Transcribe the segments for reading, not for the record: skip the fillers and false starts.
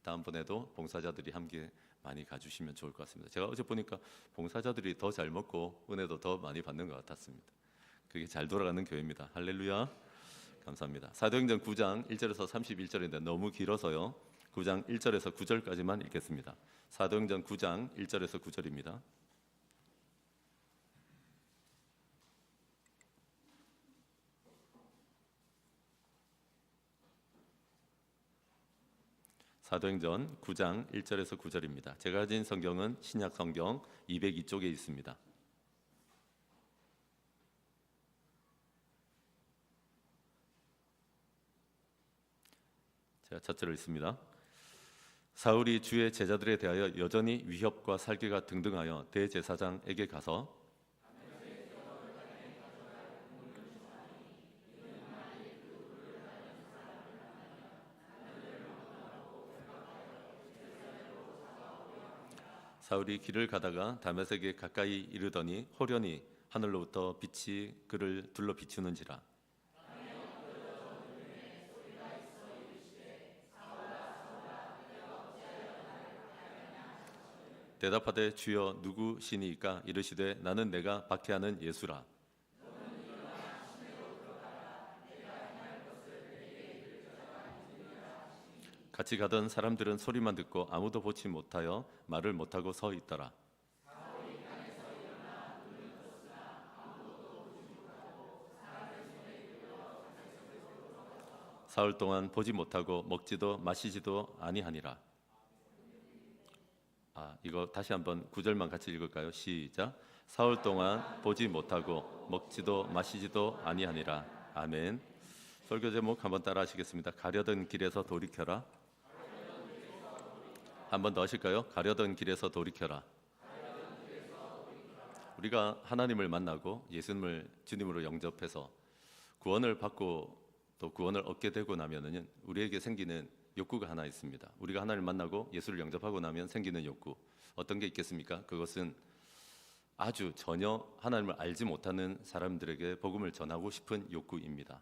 다음번에도 봉사자들이 함께 많이 가주시면 좋을 것 같습니다. 제가 어제 보니까 봉사자들이 더 잘 먹고 은혜도 더 많이 받는 것 같았습니다. 그게 잘 돌아가는 교회입니다. 할렐루야. 감사합니다. 사도행전 9장 1절에서 31절인데 너무 길어서요. 9장 1절에서 9절까지만 읽겠습니다. 사도행전 9장 1절에서 9절입니다. 사도행전 9장 1절에서 9절입니다. 제가 가진 성경은 신약 성경 202쪽에 있습니다. 제가 첫 절을 읽습니다. 사울이 주의 제자들에 대하여 여전히 위협과 살기가 등등하여 대제사장에게 가서 사울이 길을 가다가 다메섹에 가까이 이르더니 호련히 하늘로부터 빛이 그를 둘러 비추는지라. 대답하되 주여 누구시니까? 이르시되 나는 내가 박해하는 예수라. 같이 가던 사람들은 소리만 듣고 아무도 보지 못하여 말을 못하고 서 있더라. 사흘 동안 보지 못하고 먹지도 마시지도 아니하니라. 이거 다시 한번 9절만 같이 읽을까요? 시작. 사흘 동안 보지 못하고 먹지도 마시지도 아니하니라. 아멘. 설교 제목 한번 따라 하시겠습니다. 가려던 길에서 돌이켜라. 한번 더 하실까요? 가려던 길에서 돌이켜라. 우리가 하나님을 만나고 예수님을 주님으로 영접해서 구원을 받고 또 구원을 얻게 되고 나면은 우리에게 생기는 욕구가 하나 있습니다. 우리가 하나님을 만나고 예수를 영접하고 나면 생기는 욕구, 어떤 게 있겠습니까? 그것은 아주 전혀 하나님을 알지 못하는 사람들에게 복음을 전하고 싶은 욕구입니다.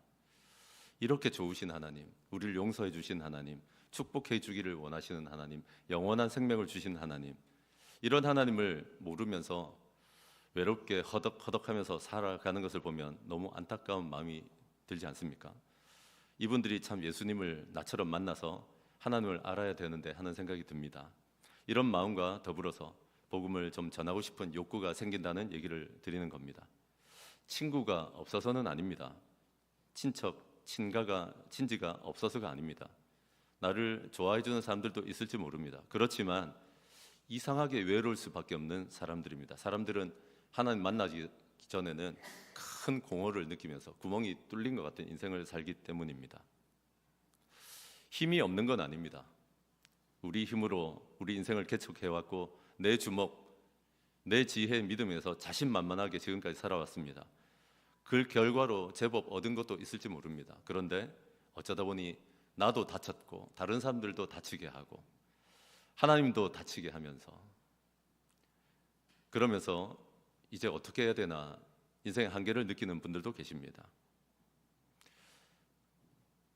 이렇게 좋으신 하나님, 우리를 용서해 주신 하나님, 축복해 주기를 원하시는 하나님, 영원한 생명을 주신 하나님, 이런 하나님을 모르면서 외롭게 허덕허덕하면서 살아가는 것을 보면 너무 안타까운 마음이 들지 않습니까? 이분들이 참 예수님을 나처럼 만나서 하나님을 알아야 되는데 하는 생각이 듭니다. 이런 마음과 더불어서 복음을 좀 전하고 싶은 욕구가 생긴다는 얘기를 드리는 겁니다. 친구가 없어서는 아닙니다. 친지가 없어서가 아닙니다. 나를 좋아해 주는 사람들도 있을지 모릅니다. 그렇지만 이상하게 외로울 수밖에 없는 사람들입니다. 사람들은 하나님 만나기 전에는 큰 공허를 느끼면서 구멍이 뚫린 것 같은 인생을 살기 때문입니다. 힘이 없는 건 아닙니다. 우리 힘으로 우리 인생을 개척해왔고 내 주먹, 내 지혜 믿음에서 자신만만하게 지금까지 살아왔습니다. 그 결과로 제법 얻은 것도 있을지 모릅니다. 그런데 어쩌다 보니 나도 다쳤고 다른 사람들도 다치게 하고 하나님도 다치게 하면서 그러면서 이제 어떻게 해야 되나 인생의 한계를 느끼는 분들도 계십니다.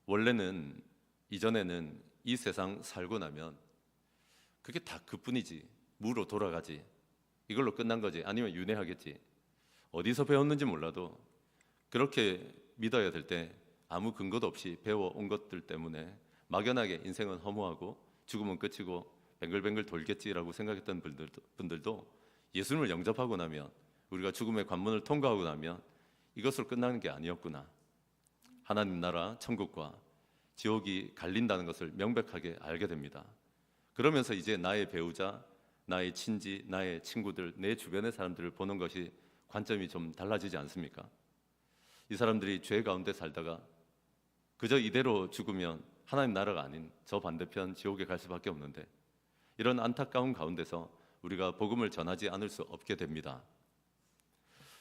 원래는 이전에는 이 세상 살고 나면 그게 다 그뿐이지, 무로 돌아가지, 이걸로 끝난 거지, 아니면 윤회하겠지, 어디서 배웠는지 몰라도 그렇게 믿어야 될 때 아무 근거도 없이 배워온 것들 때문에 막연하게 인생은 허무하고 죽으면 끝이고 뱅글뱅글 돌겠지라고 생각했던 분들도 예수님을 영접하고 나면, 우리가 죽음의 관문을 통과하고 나면 이것으로 끝나는 게 아니었구나, 하나님 나라 천국과 지옥이 갈린다는 것을 명백하게 알게 됩니다. 그러면서 이제 나의 배우자, 나의 친지, 나의 친구들, 내 주변의 사람들을 보는 것이 관점이 좀 달라지지 않습니까? 이 사람들이 죄 가운데 살다가 그저 이대로 죽으면 하나님 나라가 아닌 저 반대편 지옥에 갈 수밖에 없는데, 이런 안타까운 가운데서 우리가 복음을 전하지 않을 수 없게 됩니다.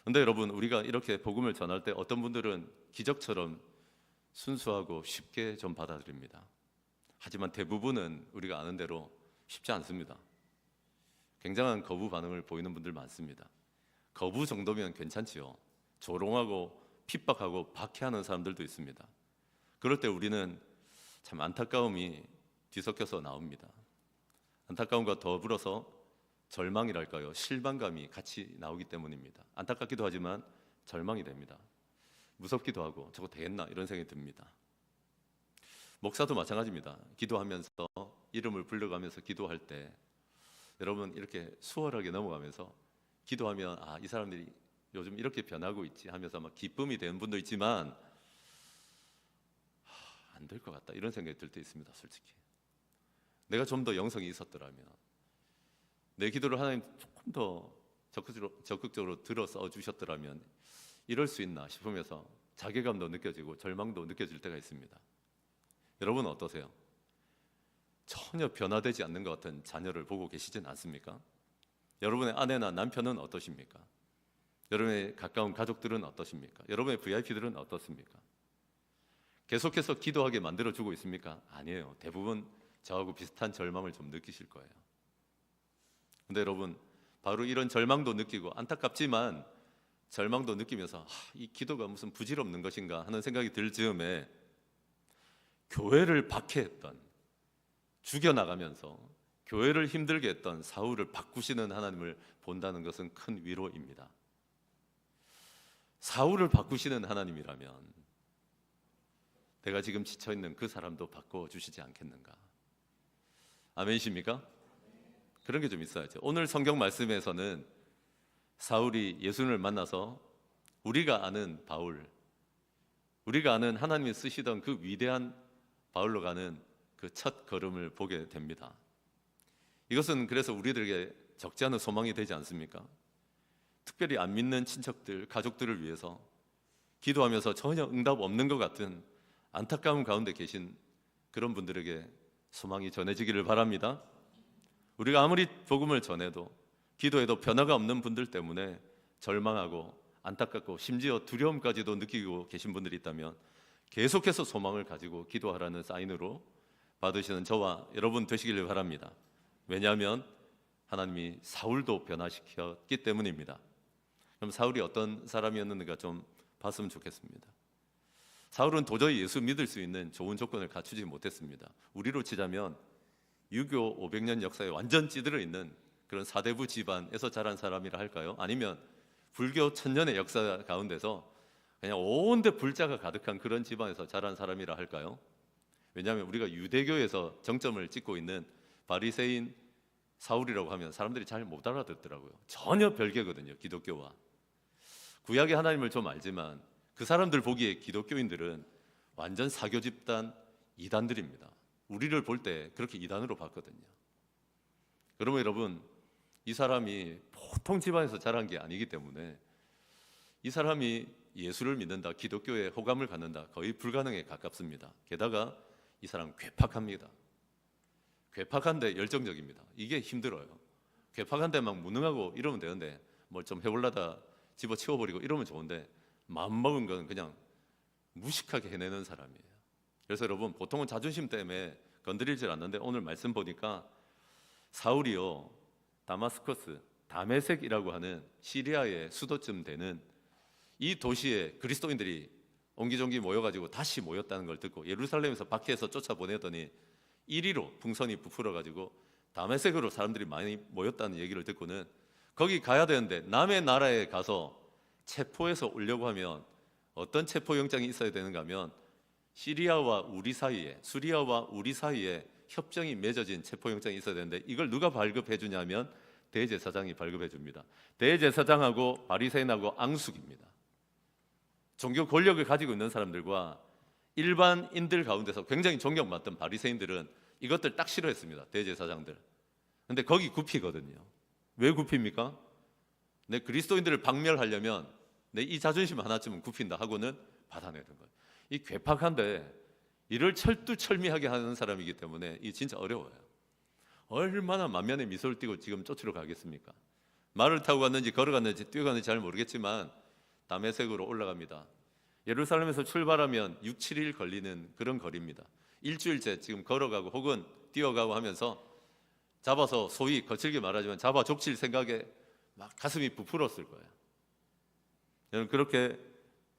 그런데 여러분, 우리가 이렇게 복음을 전할 때 어떤 분들은 기적처럼 순수하고 쉽게 좀 받아들입니다. 하지만 대부분은 우리가 아는 대로 쉽지 않습니다. 굉장한 거부 반응을 보이는 분들 많습니다. 거부 정도면 괜찮지요. 조롱하고 핍박하고 박해하는 사람들도 있습니다. 그럴 때 우리는 참 안타까움이 뒤섞여서 나옵니다. 안타까움과 더불어서 절망이랄까요? 실망감이 같이 나오기 때문입니다. 안타깝기도 하지만 절망이 됩니다. 무섭기도 하고 저거 되겠나 이런 생각이 듭니다. 목사도 마찬가지입니다. 기도하면서 이름을 불러가면서 기도할 때 여러분 이렇게 수월하게 넘어가면서 기도하면 이 사람들이 요즘 이렇게 변하고 있지 하면서 막 기쁨이 되는 분도 있지만 안 될 것 같다 이런 생각이 들 때 있습니다. 솔직히 내가 좀 더 영성이 있었더라면 내 기도를 하나님 조금 더 적극적으로 들어 써주셨더라면 이럴 수 있나 싶으면서 자괴감도 느껴지고 절망도 느껴질 때가 있습니다. 여러분은 어떠세요? 전혀 변화되지 않는 것 같은 자녀를 보고 계시진 않습니까? 여러분의 아내나 남편은 어떠십니까? 여러분의 가까운 가족들은 어떠십니까? 여러분의 VIP들은 어떻습니까? 계속해서 기도하게 만들어주고 있습니까? 아니에요. 대부분 저하고 비슷한 절망을 좀 느끼실 거예요. 근데 여러분 바로 이런 절망도 느끼고 안타깝지만 절망도 느끼면서 이 기도가 무슨 부질없는 것인가 하는 생각이 들 즈음에 교회를 박해했던 죽여나가면서 교회를 힘들게 했던 사울을 바꾸시는 하나님을 본다는 것은 큰 위로입니다. 사울을 바꾸시는 하나님이라면 내가 지금 지쳐있는 그 사람도 바꿔주시지 않겠는가? 아멘이십니까? 그런 게 좀 있어야죠. 오늘 성경 말씀에서는 사울이 예수님을 만나서 우리가 아는 바울, 우리가 아는 하나님이 쓰시던 그 위대한 바울로 가는 그 첫 걸음을 보게 됩니다. 이것은 그래서 우리들에게 적지 않은 소망이 되지 않습니까? 특별히 안 믿는 친척들, 가족들을 위해서 기도하면서 전혀 응답 없는 것 같은 안타까운 가운데 계신 그런 분들에게 소망이 전해지기를 바랍니다. 우리가 아무리 복음을 전해도 기도해도 변화가 없는 분들 때문에 절망하고 안타깝고 심지어 두려움까지도 느끼고 계신 분들이 있다면 계속해서 소망을 가지고 기도하라는 사인으로 받으시는 저와 여러분 되시기를 바랍니다. 왜냐하면 하나님이 사울도 변화시켰기 때문입니다. 그럼 사울이 어떤 사람이었는가 좀 봤으면 좋겠습니다. 사울은 도저히 예수 믿을 수 있는 좋은 조건을 갖추지 못했습니다. 우리로 치자면 유교 500년 역사에 완전 찌들어 있는 그런 사대부 집안에서 자란 사람이라 할까요? 아니면 불교 1000년의 역사 가운데서 그냥 온데 불자가 가득한 그런 집안에서 자란 사람이라 할까요? 왜냐하면 우리가 유대교에서 정점을 찍고 있는 바리새인 사울이라고 하면 사람들이 잘 못 알아듣더라고요. 전혀 별개거든요, 기독교와. 구약의 하나님을 좀 알지만 그 사람들 보기에 기독교인들은 완전 사교 집단 이단들입니다. 우리를 볼 때 그렇게 이단으로 봤거든요. 그러면 여러분, 이 사람이 보통 집안에서 자란 게 아니기 때문에 이 사람이 예수를 믿는다, 기독교에 호감을 갖는다 거의 불가능에 가깝습니다. 게다가 이 사람 괴팍합니다. 괴팍한데 열정적입니다. 이게 힘들어요. 괴팍한데 막 무능하고 이러면 되는데 뭘 좀 해보려다 집어치워버리고 이러면 좋은데 마음먹은 건 그냥 무식하게 해내는 사람이에요. 그래서 여러분 보통은 자존심 때문에 건드리질 않는데 오늘 말씀 보니까 사울이요 다마스커스, 다메섹이라고 하는 시리아의 수도쯤 되는 이 도시에 그리스도인들이 옹기종기 모여가지고 다시 모였다는 걸 듣고 예루살렘에서 박해해서 쫓아보내더니 이리로 풍선이 부풀어가지고 다메섹으로 사람들이 많이 모였다는 얘기를 듣고는 거기 가야 되는데 남의 나라에 가서 체포해서 오려고 하면 어떤 체포영장이 있어야 되는가 하면 시리아와 우리 사이에, 수리아와 우리 사이에 협정이 맺어진 체포영장이 있어야 되는데 이걸 누가 발급해 주냐면 대제사장이 발급해 줍니다. 대제사장하고 바리새인하고 앙숙입니다. 종교 권력을 가지고 있는 사람들과 일반인들 가운데서 굉장히 존경받던 바리새인들은 이것들 딱 싫어했습니다. 대제사장들. 근데 거기 굽히거든요. 왜 굽힙니까? 내 그리스도인들을 박멸하려면 내 이 자존심 하나쯤은 굽힌다 하고는 받아내는 거예요. 이 괴팍한데 이를 철두철미하게 하는 사람이기 때문에 이 진짜 어려워요. 얼마나 만면에 미소를 띠고 지금 쫓으러 가겠습니까? 말을 타고 갔는지 걸어갔는지 뛰어갔는지 잘 모르겠지만 다메섹으로 올라갑니다. 예루살렘에서 출발하면 6, 7일 걸리는 그런 거리입니다. 일주일째 지금 걸어가고 혹은 뛰어가고 하면서 잡아서 소위 거칠게 말하지만 잡아 족칠 생각에 막 가슴이 부풀었을 거예요. 저는 그렇게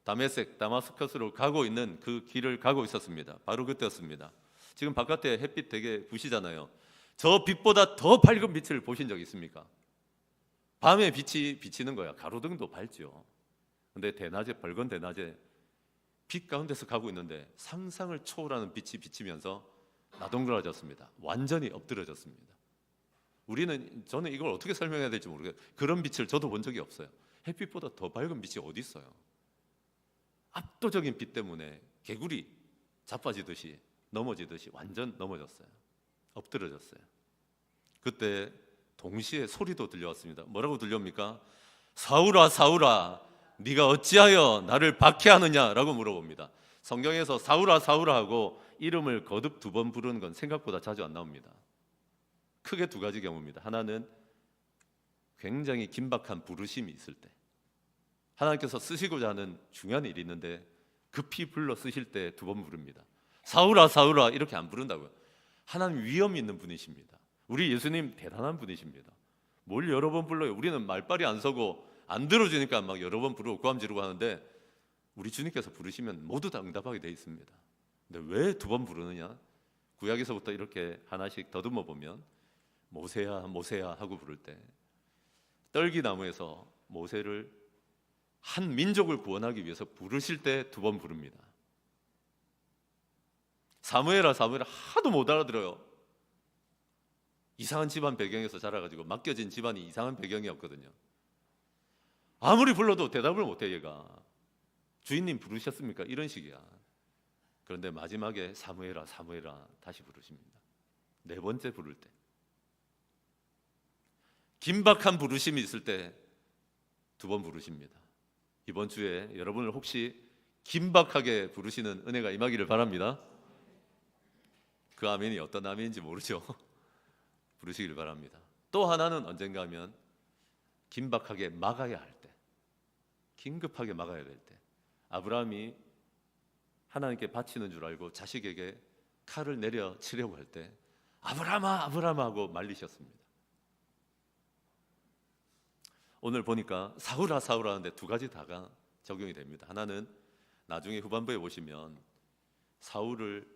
다메섹, 다마스커스로 가고 있는 그 길을 가고 있었습니다. 바로 그때였습니다. 지금 바깥에 햇빛 되게 부시잖아요. 저 빛보다 더 밝은 빛을 보신 적 있습니까? 밤에 빛이 비치는 거야. 가로등도 밝죠. 근데 대낮에, 밝은 대낮에 빛 가운데서 가고 있는데 상상을 초월하는 빛이 비치면서 나동그라졌습니다. 완전히 엎드러졌습니다. 저는 이걸 어떻게 설명해야 될지 모르겠어요. 그런 빛을 저도 본 적이 없어요. 햇빛보다 더 밝은 빛이 어디 있어요? 압도적인 빛 때문에 개구리 자빠지듯이 넘어지듯이 완전 넘어졌어요. 엎드러졌어요. 그때 동시에 소리도 들려왔습니다. 뭐라고 들려옵니까? 사울아 사울아 네가 어찌하여 나를 박해하느냐라고 물어봅니다. 성경에서 사울아 사울아 하고 이름을 거듭 2번 부르는 건 생각보다 자주 안 나옵니다. 크게 2가지 경우입니다. 하나는 굉장히 긴박한 부르심이 있을 때, 하나님께서 쓰시고자 하는 중요한 일이 있는데 급히 불러 쓰실 때 2번 부릅니다. 사울아 사울아 이렇게 안 부른다고요. 하나님 위엄이 있는 분이십니다. 우리 예수님 대단한 분이십니다. 뭘 여러 번 불러요? 우리는 말빨이 안 서고 안 들어주니까 막 여러 번 부르고 고함 지르고 하는데 우리 주님께서 부르시면 모두 다 응답하게 돼 있습니다. 근데 왜 2번 부르느냐? 구약에서부터 이렇게 하나씩 더듬어 보면 모세야 모세야 하고 부를 때 떨기나무에서 모세를 한 민족을 구원하기 위해서 부르실 때 2번 부릅니다. 사무엘아 사무엘아 하도 못 알아들어요. 이상한 집안 배경에서 자라가지고 맡겨진 집안이 이상한 배경이었거든요. 아무리 불러도 대답을 못해. 얘가 주인님 부르셨습니까? 이런 식이야. 그런데 마지막에 사무엘아 사무엘아 다시 부르십니다. 4번째 부를 때, 긴박한 부르심이 있을 때 2번 부르십니다. 이번 주에 여러분을 혹시 긴박하게 부르시는 은혜가 임하기를 바랍니다. 그 아멘이 어떤 아멘인지 모르죠. 부르시길 바랍니다. 또 하나는 언젠가 하면 긴박하게 막아야 할 때, 긴급하게 막아야 될 때, 아브라함이 하나님께 바치는 줄 알고 자식에게 칼을 내려 치려고 할 때 아브라함아 아브라함아 하고 말리셨습니다. 오늘 보니까 사울아 사울아 하는데 2가지 다가 적용이 됩니다. 하나는 나중에 후반부에 보시면 사울을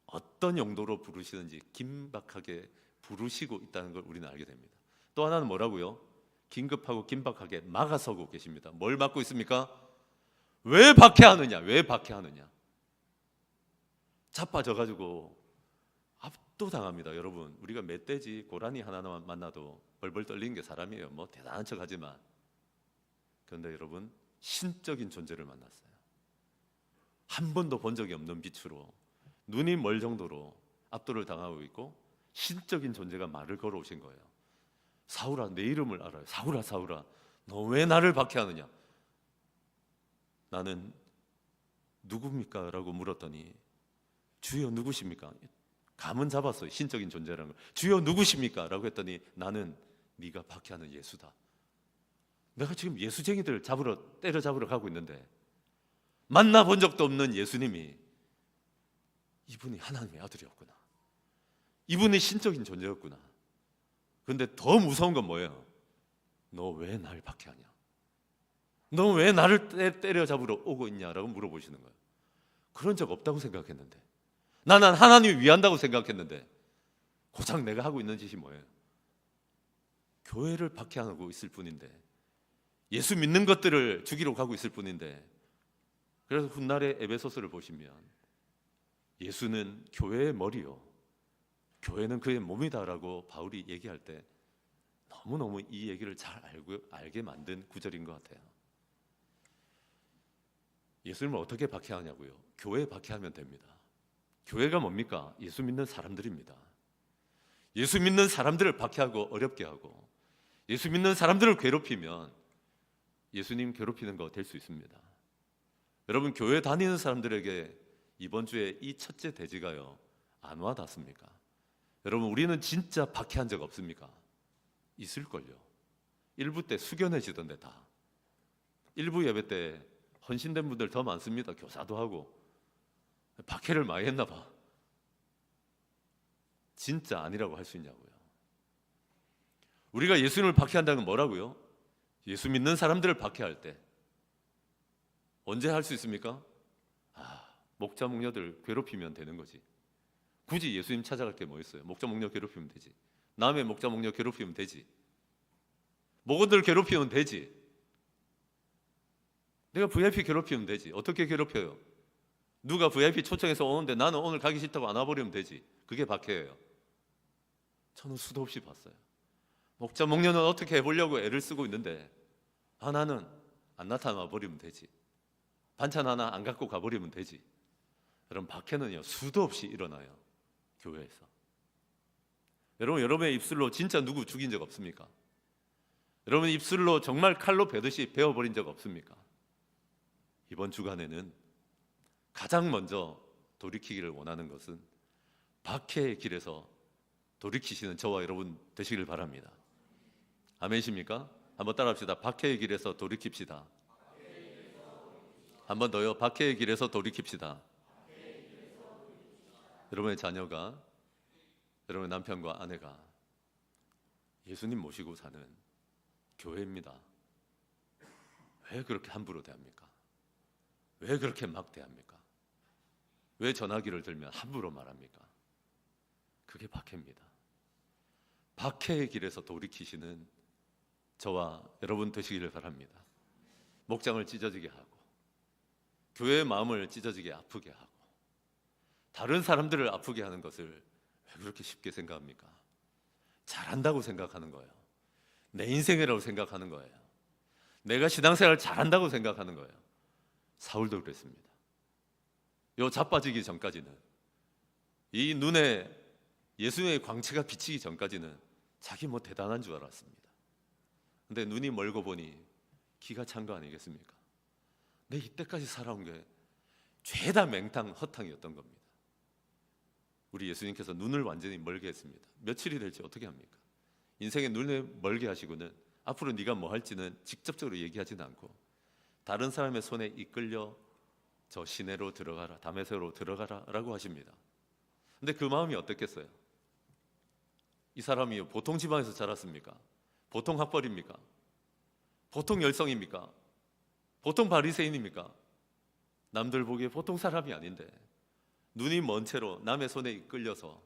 어떤 용도로 부르시는지 긴박하게 부르시고 있다는 걸 우리는 알게 됩니다. 또 하나는 뭐라고요? 긴급하고 긴박하게 막아서고 계십니다. 뭘 막고 있습니까? 왜 박해하느냐? 왜 박해하느냐? 자빠져가지고 압도당합니다. 여러분, 우리가 멧돼지, 고라니 하나만 만나도 벌벌 떨리는 게 사람이에요. 뭐 대단한 척하지만. 그런데 여러분, 신적인 존재를 만났어요. 한 번도 본 적이 없는 빛으로 눈이 멀 정도로 압도를 당하고 있고 신적인 존재가 말을 걸어오신 거예요. 사울아, 내 이름을 알아요. 사울아 사울아 너 왜 나를 박해하느냐? 나는 누굽니까? 라고 물었더니 주여 누구십니까? 감은 잡았어요. 신적인 존재라는 걸. 주여 누구십니까? 라고 했더니 나는 네가 박해하는 예수다. 내가 지금 예수쟁이들 때려잡으러 가고 있는데 만나본 적도 없는 예수님이 이분이 하나님의 아들이었구나. 이분이 신적인 존재였구나. 그런데 더 무서운 건 뭐예요? 너 왜 날 박해하냐? 너 왜 나를 때려잡으러 오고 있냐라고 물어보시는 거예요. 그런 적 없다고 생각했는데, 나는 하나님이 위한다고 생각했는데 고작 내가 하고 있는 짓이 뭐예요? 교회를 박해하고 있을 뿐인데, 예수 믿는 것들을 죽이러 가고 있을 뿐인데. 그래서 훗날의 에베소서를 보시면 예수는 교회의 머리요, 교회는 그의 몸이다라고 바울이 얘기할 때 너무너무 이 얘기를 잘 알게 만든 구절인 것 같아요. 예수님을 어떻게 박해하냐고요? 교회 박해하면 됩니다. 교회가 뭡니까? 예수 믿는 사람들입니다. 예수 믿는 사람들을 박해하고 어렵게 하고 예수 믿는 사람들을 괴롭히면 예수님 괴롭히는 거 될 수 있습니다. 여러분, 교회 다니는 사람들에게 이번 주에 이 첫째 대지가요 안 와닿습니까? 여러분, 우리는 진짜 박해한 적 없습니까? 있을걸요. 일부 때 숙연해지던데 다. 일부 예배 때 헌신된 분들 더 많습니다. 교사도 하고. 박해를 많이 했나 봐. 진짜 아니라고 할 수 있냐고요. 우리가 예수님을 박해한다는 건 뭐라고요? 예수 믿는 사람들을 박해할 때. 언제 할 수 있습니까? 목자 목녀들 괴롭히면 되는 거지. 굳이 예수님 찾아갈 게 뭐 있어요? 목자 목녀 괴롭히면 되지. 남의 목자 목녀 괴롭히면 되지. 목원들 괴롭히면 되지. 내가 VIP 괴롭히면 되지. 어떻게 괴롭혀요? 누가 VIP 초청해서 오는데 나는 오늘 가기 싫다고 안 와버리면 되지. 그게 박해예요. 저는 수도 없이 봤어요. 목자 목녀는 어떻게 해보려고 애를 쓰고 있는데 나는 안 나타나 버리면 되지. 반찬 하나 안 갖고 가버리면 되지. 여러분, 박해는요 수도 없이 일어나요. 교회에서. 여러분, 여러분의 입술로 진짜 누구 죽인 적 없습니까? 여러분 입술로 정말 칼로 베듯이 베어버린 적 없습니까? 이번 주간에는 가장 먼저 돌이키기를 원하는 것은 박해의 길에서 돌이키시는 저와 여러분 되시길 바랍니다. 아멘이십니까? 한번 따라합시다. 박해의 길에서 돌이킵시다. 한 번 더요. 박해의 길에서 돌이킵시다. 여러분의 자녀가, 여러분의 남편과 아내가 예수님 모시고 사는 교회입니다. 왜 그렇게 함부로 대합니까? 왜 그렇게 막 대합니까? 왜 전화기를 들면 함부로 말합니까? 그게 박해입니다. 박해의 길에서 돌이키시는 저와 여러분 되시기를 바랍니다. 목장을 찢어지게 하고 교회의 마음을 찢어지게 아프게 하고 다른 사람들을 아프게 하는 것을 왜 그렇게 쉽게 생각합니까? 잘한다고 생각하는 거예요. 내 인생이라고 생각하는 거예요. 내가 신앙생활을 잘한다고 생각하는 거예요. 사울도 그랬습니다. 요 자빠지기 전까지는, 이 눈에 예수님의 광채가 비치기 전까지는 자기 뭐 대단한 줄 알았습니다. 근데 눈이 멀고 보니 기가 찬 거 아니겠습니까? 내 이때까지 살아온 게 죄다 맹탕 허탕이었던 겁니다. 우리 예수님께서 눈을 완전히 멀게 했습니다. 며칠이 될지 어떻게 합니까? 인생의 눈을 멀게 하시고는 앞으로 네가 뭐 할지는 직접적으로 얘기하지는 않고 다른 사람의 손에 이끌려 저 시내로 들어가라, 다메섹으로 들어가라 라고 하십니다. 근데 그 마음이 어떻겠어요? 이 사람이 보통 집안에서 자랐습니까? 보통 학벌입니까? 보통 열성입니까? 보통 바리새인입니까? 남들 보기에 보통 사람이 아닌데 눈이 먼 채로 남의 손에 이끌려서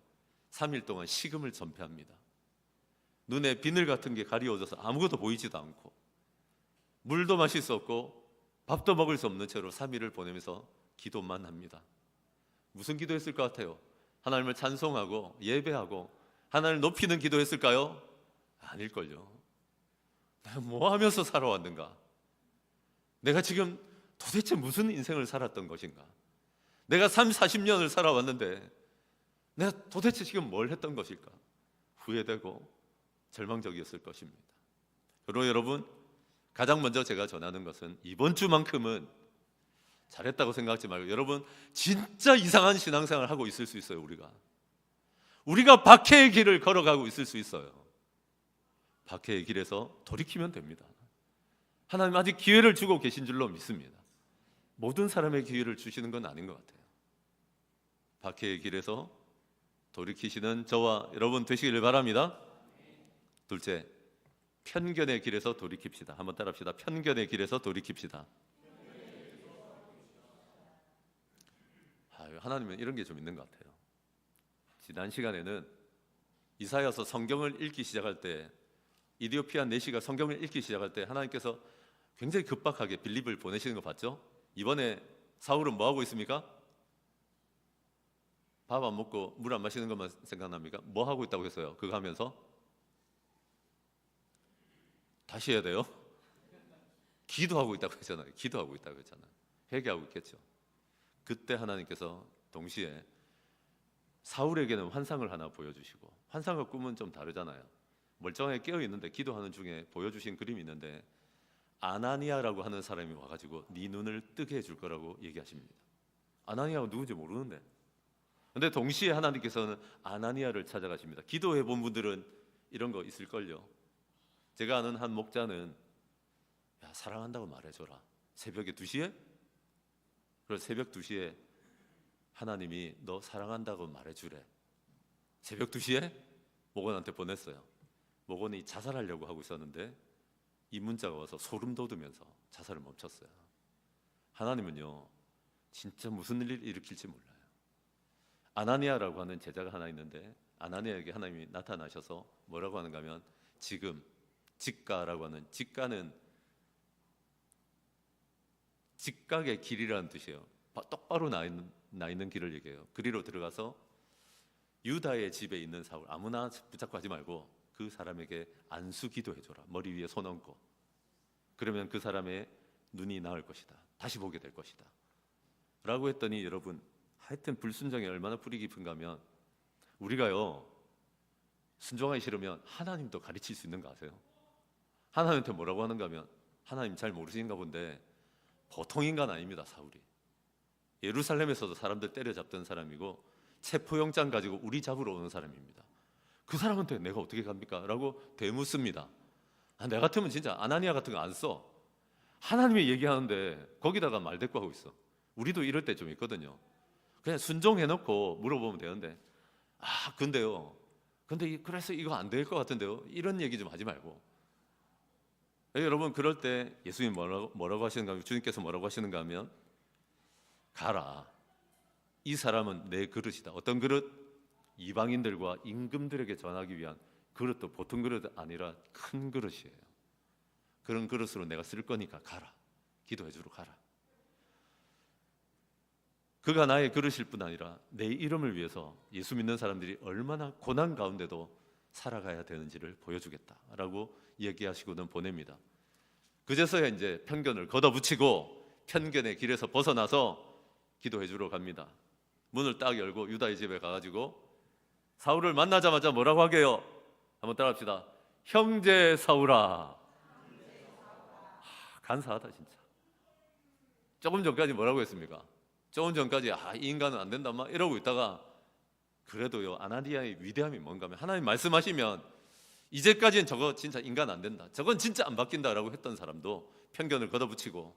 3일 동안 식음을 전폐합니다. 눈에 비늘 같은 게 가리워져서 아무것도 보이지도 않고 물도 마실 수 없고 밥도 먹을 수 없는 채로 3일을 보내면서 기도만 합니다. 무슨 기도했을 것 같아요? 하나님을 찬송하고 예배하고 하나님을 높이는 기도했을까요? 아닐걸요. 내가 뭐 하면서 살아왔는가? 내가 지금 도대체 무슨 인생을 살았던 것인가? 내가 30, 40년을 살아왔는데 내가 도대체 지금 뭘 했던 것일까? 후회되고 절망적이었을 것입니다. 그리고 여러분, 가장 먼저 제가 전하는 것은 이번 주만큼은 잘했다고 생각하지 말고 여러분 진짜 이상한 신앙생활을 하고 있을 수 있어요. 우리가 박해의 길을 걸어가고 있을 수 있어요. 박해의 길에서 돌이키면 됩니다. 하나님 아직 기회를 주고 계신 줄로 믿습니다. 모든 사람의 기회를 주시는 건 아닌 것 같아요. 박해의 길에서 돌이키시는 저와 여러분 되시기를 바랍니다. 둘째, 편견의 길에서 돌이킵시다. 한번 따라합시다. 편견의 길에서 돌이킵시다. 하나님은 이런 게 좀 있는 것 같아요. 지난 시간에는 이사야서 성경을 읽기 시작할 때, 이디오피아 내시가 성경을 읽기 시작할 때 하나님께서 굉장히 급박하게 빌립을 보내시는 거 봤죠? 이번에 사울은 뭐 하고 있습니까? 밥 안 먹고 물 안 마시는 것만 생각납니까? 뭐 하고 있다고 했어요? 그거 하면서? 다시 해야 돼요? 기도하고 있다고 했잖아요. 기도하고 있다고 했잖아요. 회개하고 있겠죠. 그때 하나님께서 동시에 사울에게는 환상을 하나 보여주시고, 환상과 꿈은 좀 다르잖아요. 멀쩡하게 깨어있는데 기도하는 중에 보여주신 그림이 있는데 아나니아라고 하는 사람이 와가지고 네 눈을 뜨게 해줄 거라고 얘기하십니다. 아나니아가 누군지 모르는데, 근데 동시에 하나님께서는 아나니아를 찾아가십니다. 기도해 본 분들은 이런 거 있을걸요. 제가 아는 한 목자는 야, 사랑한다고 말해줘라. 새벽에 2시에? 그래서 새벽 2시에 하나님이 너 사랑한다고 말해주래. 새벽 2시에 목원한테 보냈어요. 목원이 자살하려고 하고 있었는데 이 문자가 와서 소름 돋으면서 자살을 멈췄어요. 하나님은요 진짜 무슨 일을 일으킬지 몰라요. 아나니아라고 하는 제자가 하나 있는데 아나니아에게 하나님이 나타나셔서 뭐라고 하는가 하면 지금 직가라고 하는 직가는 직각의 길이라는 뜻이에요. 똑바로 나 있는 길을 얘기해요. 그리로 들어가서 유다의 집에 있는 사울 아무나 붙잡고 하지 말고 그 사람에게 안수 기도해줘라. 머리 위에 손 얹고. 그러면 그 사람의 눈이 나을 것이다. 다시 보게 될 것이다 라고 했더니 여러분 하여튼 불순종이 얼마나 뿌리 깊은가 하면 우리가요 순종하기 싫으면 하나님도 가르칠 수 있는 거 아세요? 하나님한테 뭐라고 하는가 하면 하나님 잘 모르시는가 본데 보통 인간 아닙니다. 사울이 예루살렘에서도 사람들 때려잡던 사람이고 체포영장 가지고 우리 잡으러 오는 사람입니다. 그 사람한테 내가 어떻게 갑니까? 라고 되묻습니다. 내 같으면 진짜 아나니아 같은 거 안 써. 하나님이 얘기하는데 거기다가 말대꾸하고 있어. 우리도 이럴 때 좀 있거든요. 그냥 순종해놓고 물어보면 되는데 근데 그래서 이거 안 될 것 같은데요. 이런 얘기 좀 하지 말고. 여러분 그럴 때 예수님 뭐라고 하시는가 하면 주님께서 뭐라고 하시는가 하면 가라. 이 사람은 내 그릇이다. 어떤 그릇? 이방인들과 임금들에게 전하기 위한 그릇도 보통 그릇 아니라 큰 그릇이에요. 그런 그릇으로 내가 쓸 거니까 가라. 기도해 주러 가라. 그가 나의 그릇일 뿐 아니라 내 이름을 위해서 예수 믿는 사람들이 얼마나 고난 가운데도 살아가야 되는지를 보여주겠다라고 얘기하시고는 보냅니다. 그제서야 이제 편견을 걷어붙이고 편견의 길에서 벗어나서 기도해 주러 갑니다. 문을 딱 열고 유다의 집에 가가지고 사울을 만나자마자 뭐라고 하게요? 한번 따라합시다. 형제 사울아. 간사하다 진짜. 조금 전까지 뭐라고 했습니까? 조금 전까지 이 인간은 안 된다 막 이러고 있다가 그래도요 아나니아의 위대함이 뭔가 하면 하나님 말씀하시면 이제까지는 저거 진짜 인간 안 된다, 저건 진짜 안 바뀐다라고 했던 사람도 편견을 걷어붙이고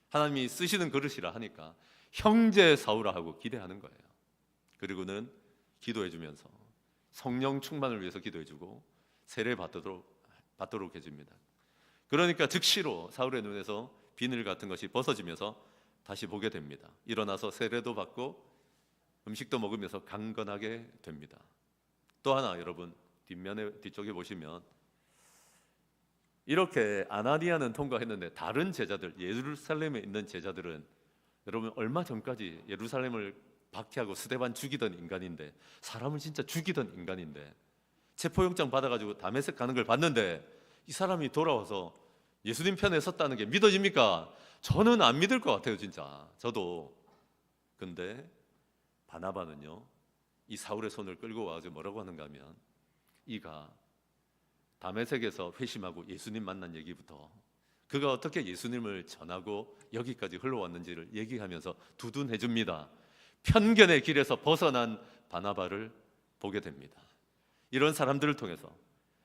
하나님이 쓰시는 그릇이라 하니까 형제 사울아 하고 기대하는 거예요. 그리고는 기도해 주면서 성령 충만을 위해서 기도해 주고 세례 받도록 해줍니다. 그러니까 즉시로 사울의 눈에서 비늘 같은 것이 벗어지면서 다시 보게 됩니다. 일어나서 세례도 받고 음식도 먹으면서 강건하게 됩니다. 또 하나 여러분 뒤쪽에 보시면 이렇게 아나니아는 통과했는데 다른 제자들, 예루살렘에 있는 제자들은 여러분 얼마 전까지 예루살렘을 박해하고 스데반 죽이던 인간인데, 사람을 진짜 죽이던 인간인데 체포영장 받아가지고 다메섹 가는 걸 봤는데 이 사람이 돌아와서 예수님 편에 섰다는 게 믿어집니까? 저는 안 믿을 것 같아요 진짜. 저도. 근데 바나바는요 이 사울의 손을 끌고 와서 뭐라고 하는가 하면 이가 다메섹에서 회심하고 예수님 만난 얘기부터 그가 어떻게 예수님을 전하고 여기까지 흘러왔는지를 얘기하면서 두둔해 줍니다. 편견의 길에서 벗어난 바나바를 보게 됩니다. 이런 사람들을 통해서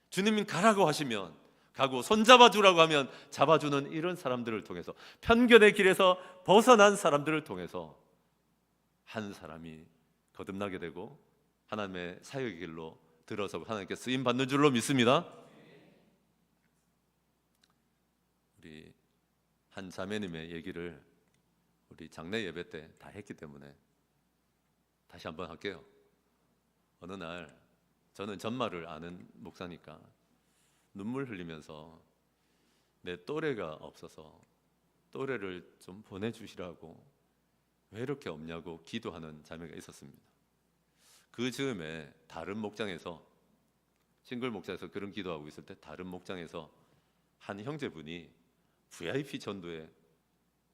주님이 가라고 하시면 가고 손잡아 주라고 하면 잡아주는 이런 사람들을 통해서 편견의 길에서 벗어난 사람들을 통해서 한 사람이 거듭나게 되고 하나님의 사역의 길로 들어서고 하나님께 쓰임 받는 줄로 믿습니다. 우리 한 자매님의 얘기를 우리 장례 예배 때 다 했기 때문에 다시 한번 할게요. 어느 날 저는 전말을 아는 목사니까 눈물 흘리면서 내 또래가 없어서 또래를 좀 보내주시라고 왜 이렇게 없냐고 기도하는 자매가 있었습니다. 그 즈음에 다른 목장에서 싱글 목장에서 그런 기도하고 있을 때 다른 목장에서 한 형제분이 VIP 전도에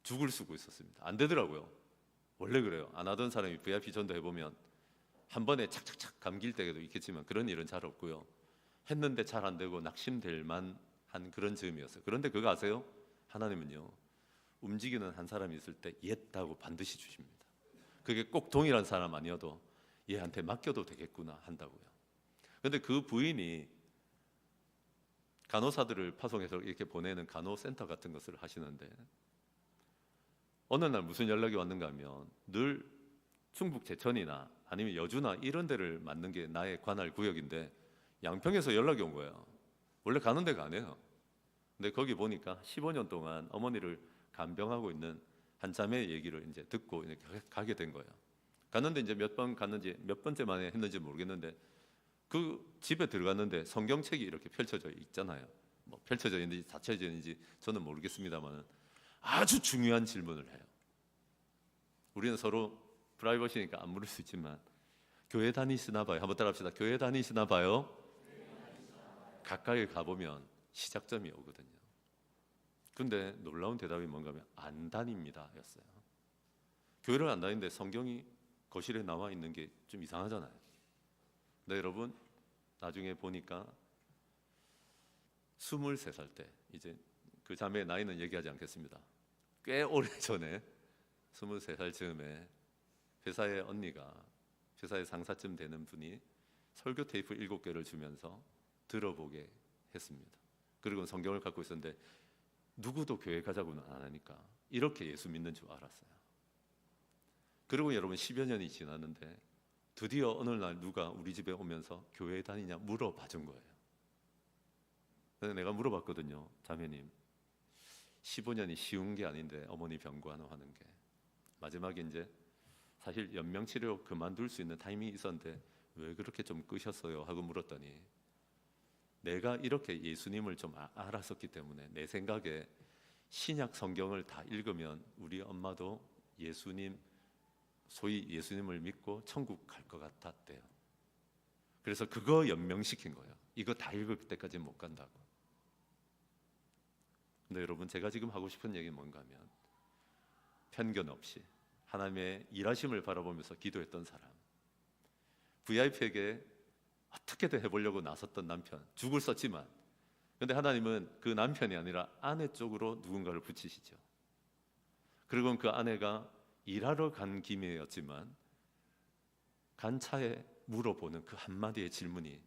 죽을 쓰고 있었습니다. 안 되더라고요. 원래 그래요. 안 하던 사람이 VIP 전도 해보면 한 번에 착착착 감길 때도 있겠지만 그런 일은 잘 없고요. 했는데 잘 안 되고 낙심될 만한 그런 즈음이었어요. 그런데 그거 아세요? 하나님은요 움직이는 한 사람이 있을 때 옛다고 반드시 주십니다. 그게 꼭 동일한 사람 아니어도 얘한테 맡겨도 되겠구나 한다고요. 그런데 그 부인이 간호사들을 파송해서 이렇게 보내는 간호센터 같은 것을 하시는데 어느 날 무슨 연락이 왔는가 하면 늘 충북 제천이나 아니면 여주나 이런 데를 맡는 게 나의 관할 구역인데 양평에서 연락이 온 거예요. 원래 가는 데가 아니에요. 근데 거기 보니까 15년 동안 어머니를 간병하고 있는 한 자매의 얘기를 이제 듣고 이렇게 가게 된 거예요. 갔는데 이제 몇 번 갔는지 몇 번째 만에 했는지 모르겠는데 그 집에 들어갔는데 성경책이 이렇게 펼쳐져 있잖아요. 뭐 펼쳐져 있는지 닫혀져 있는지 저는 모르겠습니다만 아주 중요한 질문을 해요. 우리는 서로 프라이버시니까 안 물을 수 있지만 교회 다니시나 봐요. 한번 따라합시다. 교회 다니시나 봐요. 가까이 가보면 시작점이 오거든요. 근데 놀라운 대답이 뭔가 하면 안 다닙니다 였어요. 교회를 안 다니는데 성경이 거실에 나와 있는 게 좀 이상하잖아요. 근데 여러분 나중에 보니까 23살 때, 이제 그 자매의 나이는 얘기하지 않겠습니다. 꽤 오래전에 23살 즈음에 회사의 언니가, 회사의 상사쯤 되는 분이 설교 테이프 7개를 주면서 들어보게 했습니다. 그리고 성경을 갖고 있었는데 누구도 교회 가자고는 안 하니까 이렇게 예수 믿는 줄 알았어요. 그리고 여러분 10여 년이 지났는데 드디어 어느 날 누가 우리 집에 오면서 교회 다니냐 물어봐 준 거예요. 그래서 내가 물어봤거든요. 자매님, 15년이 쉬운 게 아닌데 어머니 병간호 하는 게, 마지막에 이제 사실 연명치료 그만둘 수 있는 타이밍이 있었는데 왜 그렇게 좀 끄셨어요? 하고 물었더니 내가 이렇게 예수님을 좀 알았었기 때문에 내 생각에 신약 성경을 다 읽으면 우리 엄마도 예수님, 소위 예수님을 믿고 천국 갈 것 같았대요. 그래서 그거 연명시킨 거예요. 이거 다 읽을 때까지 못 간다고. 근데 여러분, 제가 지금 하고 싶은 얘기는 뭔가 하면 편견 없이 하나님의 일하심을 바라보면서 기도했던 사람, VIP에게 어떻게든 해보려고 나섰던 남편, 죽을 썼지만 근데 하나님은 그 남편이 아니라 아내 쪽으로 누군가를 붙이시죠. 그리고 그 아내가 일하러 간 김에였지만 간 차에 물어보는 그 한마디의 질문이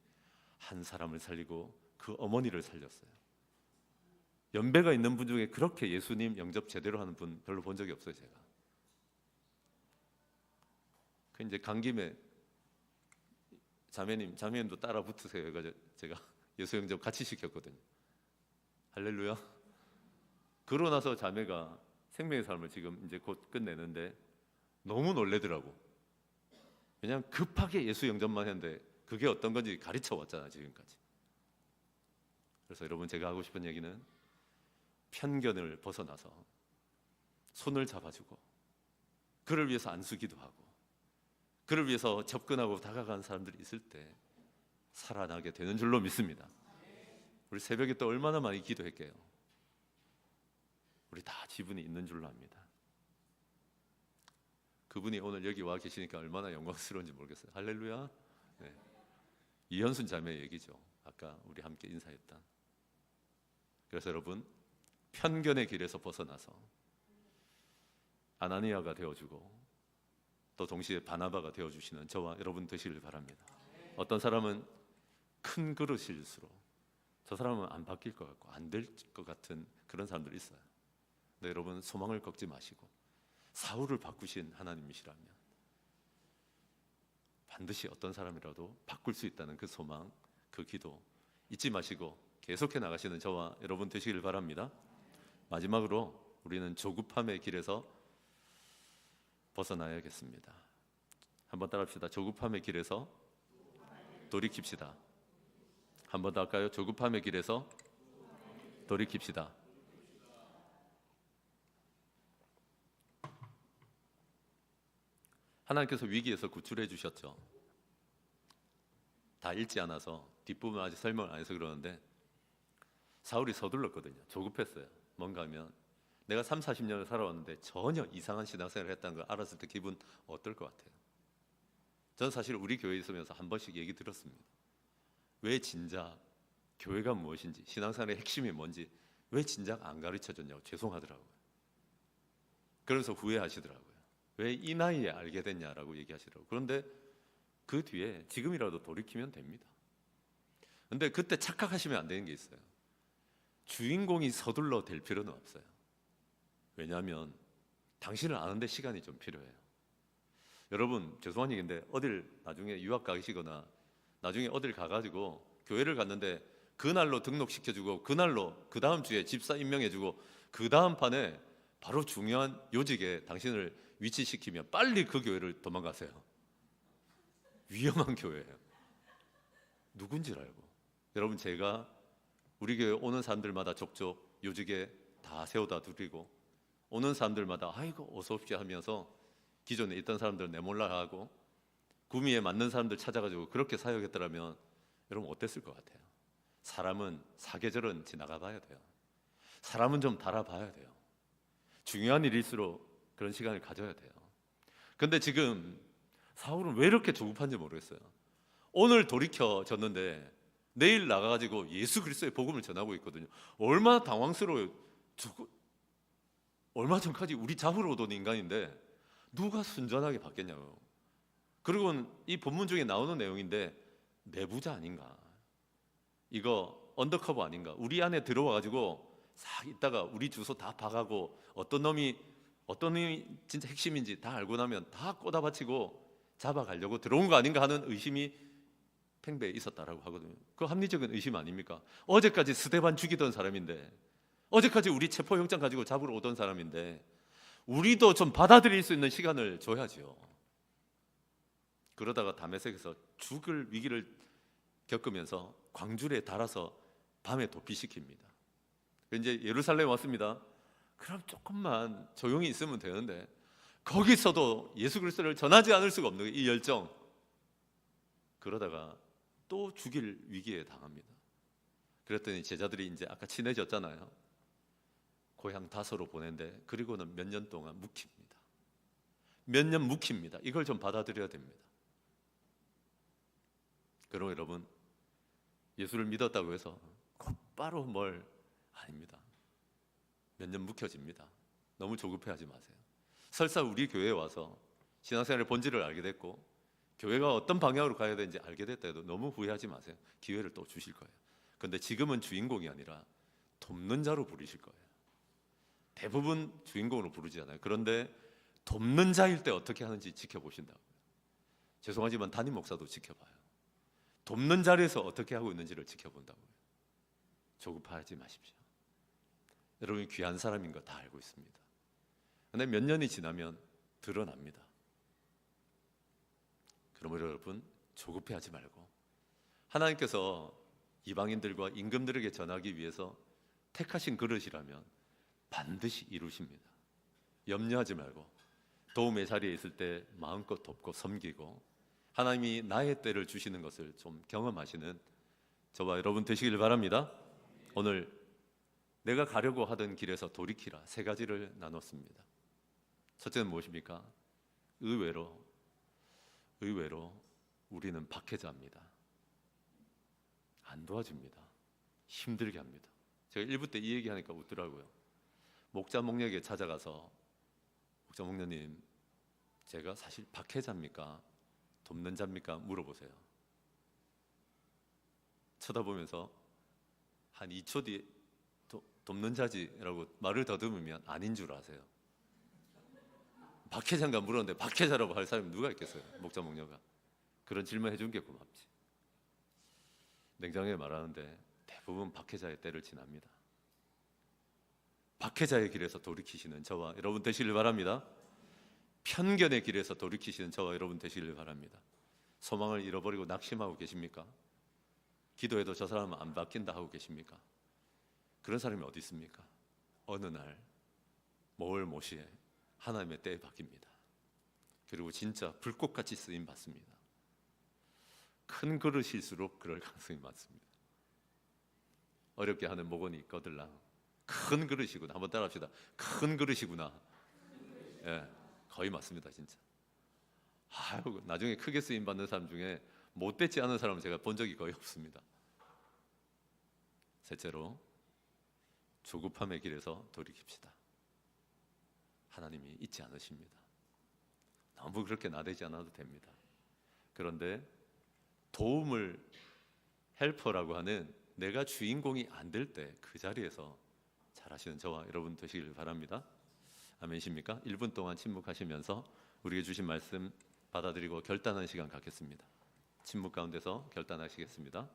한 사람을 살리고 그 어머니를 살렸어요. 연배가 있는 분 중에 그렇게 예수님 영접 제대로 하는 분 별로 본 적이 없어요, 제가. 그 이제 간 김에 자매님도 따라 붙으세요. 그래서 제가 예수 영접 같이 시켰거든요. 할렐루야. 그러고 나서 자매가 생명의 삶을 지금 이제 곧 끝내는데 너무 놀래더라고. 왜냐하면 급하게 예수 영접만 했는데 그게 어떤 건지 가르쳐 왔잖아, 지금까지. 그래서 여러분, 제가 하고 싶은 얘기는 편견을 벗어나서 손을 잡아주고 그를 위해서 안수기도 하고 그를 위해서 접근하고 다가간 사람들이 있을 때 살아나게 되는 줄로 믿습니다. 우리 새벽에 또 얼마나 많이 기도했게요. 우리 다 지분이 있는 줄로 압니다. 그분이 오늘 여기 와 계시니까 얼마나 영광스러운지 모르겠어요. 할렐루야. 네. 이현순 자매의 얘기죠. 아까 우리 함께 인사했던. 그래서 여러분, 편견의 길에서 벗어나서 아나니아가 되어주고 또 동시에 바나바가 되어주시는 저와 여러분 되시길 바랍니다. 어떤 사람은 큰 그릇일수록 저 사람은 안 바뀔 것 같고 안 될 것 같은 그런 사람들이 있어요. 근데 여러분, 소망을 꺾지 마시고 사울을 바꾸신 하나님이시라면 반드시 어떤 사람이라도 바꿀 수 있다는 그 소망, 그 기도 잊지 마시고 계속해 나가시는 저와 여러분 되시길 바랍니다. 마지막으로 우리는 조급함의 길에서 벗어나야겠습니다. 한번 따라합시다. 조급함의 길에서 돌이킵시다. 한번 더 할까요? 조급함의 길에서 돌이킵시다. 하나님께서 위기에서 구출해 주셨죠. 다 읽지 않아서 뒷부분 아직 설명을 안 해서 그러는데 사울이 서둘렀거든요. 조급했어요. 뭔가 하면 내가 30-40년을 살아왔는데 전혀 이상한 신앙생활을 했다는 걸 알았을 때 기분 어떨 것 같아요? 저는 사실 우리 교회에 있으면서 한 번씩 얘기 들었습니다. 왜 진작 교회가 무엇인지, 신앙생활의 핵심이 뭔지 왜 진작 안 가르쳐줬냐고 죄송하더라고요. 그러면서 후회하시더라고요. 왜 이 나이에 알게 됐냐라고 얘기하시더라고요. 그런데 그 뒤에 지금이라도 돌이키면 됩니다. 근데 그때 착각하시면 안 되는 게 있어요. 주인공이 서둘러 될 필요는 없어요. 왜냐하면 당신을 아는데 시간이 좀 필요해요. 여러분, 죄송한 얘기인데 어딜 나중에 유학 가시거나 나중에 어딜 가가지고 교회를 갔는데 그날로 등록시켜주고 그날로 그 다음 주에 집사 임명해주고 그 다음 판에 바로 중요한 요직에 당신을 위치시키면 빨리 그 교회를 도망가세요. 위험한 교회예요. 누군지 알고. 여러분, 제가 우리 교회 오는 사람들마다 족족 요직에 다 세워다 드리고, 오는 사람들마다 아이고 어서 오십시오 하면서 기존에 있던 사람들 내몰라 하고 구미에 맞는 사람들 찾아가지고 그렇게 사역했더라면 여러분 어땠을 것 같아요? 사람은 사계절은 지나가 봐야 돼요. 사람은 좀 달아봐야 돼요. 중요한 일일수록 그런 시간을 가져야 돼요. 근데 지금 사울은 왜 이렇게 조급한지 모르겠어요. 오늘 돌이켜졌는데 내일 나가가지고 예수 그리스도의 복음을 전하고 있거든요. 얼마나 당황스러워요. 얼마 전까지 우리 잡으러 오던 인간인데 누가 순전하게 바뀌었냐고요. 그리고 이 본문 중에 나오는 내용인데 내부자 아닌가, 이거 언더커버 아닌가, 우리 안에 들어와가지고 싹 있다가 우리 주소 다 봐가고 어떤 놈이 진짜 핵심인지 다 알고 나면 다 꼬다바치고 잡아가려고 들어온 거 아닌가 하는 의심이 팽배에 있었다라고 하거든요. 그 합리적인 의심 아닙니까? 어제까지 스데반 죽이던 사람인데, 어제까지 우리 체포영장 가지고 잡으러 오던 사람인데 우리도 좀 받아들일 수 있는 시간을 줘야지요. 그러다가 다메섹에서 죽을 위기를 겪으면서 광주리에 달아서 밤에 도피시킵니다. 이제 예루살렘 왔습니다. 그럼 조금만 조용히 있으면 되는데 거기서도 예수 그리스도를 전하지 않을 수가 없는 이 열정. 그러다가 또 죽일 위기에 당합니다. 그랬더니 제자들이 이제 아까 친해졌잖아요. 고향 다소로 보낸데 그리고는 몇 년 동안 묵힙니다. 몇 년 묵힙니다. 이걸 좀 받아들여야 됩니다. 그럼 여러분, 예수를 믿었다고 해서 곧바로 뭘 아닙니다. 몇 년 묵혀집니다. 너무 조급해하지 마세요. 설사 우리 교회에 와서 신앙생활의 본질을 알게 됐고 교회가 어떤 방향으로 가야 되는지 알게 됐다 해도 너무 후회하지 마세요. 기회를 또 주실 거예요. 그런데 지금은 주인공이 아니라 돕는 자로 부르실 거예요. 대부분 주인공으로 부르지 않아요. 그런데 돕는 자일 때 어떻게 하는지 지켜보신다고요. 죄송하지만 담임 목사도 지켜봐요. 돕는 자리에서 어떻게 하고 있는지를 지켜본다고요. 조급하지 마십시오. 여러분이 귀한 사람인 거 다 알고 있습니다. 그런데 몇 년이 지나면 드러납니다. 그러므로 여러분, 조급해하지 말고 하나님께서 이방인들과 임금들에게 전하기 위해서 택하신 그릇이라면 반드시 이루십니다. 염려하지 말고 도움의 자리에 있을 때 마음껏 돕고 섬기고 하나님이 나의 때를 주시는 것을 좀 경험하시는 저와 여러분 되시길 바랍니다. 오늘 내가 가려고 하던 길에서 돌이키라, 세 가지를 나눴습니다. 첫째는 무엇입니까? 의외로 우리는 박해자입니다. 안 도와줍니다. 힘들게 합니다. 제가 1부 때 이 얘기하니까 웃더라고요. 목자 목녀에게 찾아가서 목자 목녀님, 제가 사실 박해자입니까? 돕는 자입니까? 물어보세요. 쳐다보면서 한 2초 뒤에 돕는 자지라고 말을 더듬으면 아닌 줄 아세요. 박해자인가 물었는데 박해자라고 할 사람이 누가 있겠어요? 목자 목녀가. 그런 질문 해준 게 고맙지. 냉정하게 말하는데 대부분 박해자의 때를 지납니다. 박해자의 길에서 돌이키시는 저와 여러분 되시길 바랍니다. 편견의 길에서 돌이키시는 저와 여러분 되시길 바랍니다. 소망을 잃어버리고 낙심하고 계십니까? 기도해도 저 사람은 안 바뀐다 하고 계십니까? 그런 사람이 어디 있습니까? 어느 날 모월 모시에 하나님의 때에 바뀝니다. 그리고 진짜 불꽃같이 쓰임 받습니다. 큰 그릇일수록 그럴 가능성이 많습니다. 어렵게 하는 목원이 거들랑 큰 그릇이구나. 한번 따라합시다. 큰 그릇이구나. 예, 거의 맞습니다, 진짜. 아유, 나중에 크게 쓰임 받는 사람 중에 못되지 않은 사람은 제가 본 적이 거의 없습니다. 셋째로 조급함의 길에서 돌이킵시다. 하나님이 잊지 않으십니다. 너무 그렇게 나대지 않아도 됩니다. 그런데 도움을 헬퍼라고 하는 내가 주인공이 안 될 때 그 자리에서 잘하시는 저와 여러분 되시길 바랍니다. 아멘이십니까? 1분 동안 침묵하시면서 우리에게 주신 말씀 받아들이고 결단하는 시간 갖겠습니다. 침묵 가운데서 결단하시겠습니다.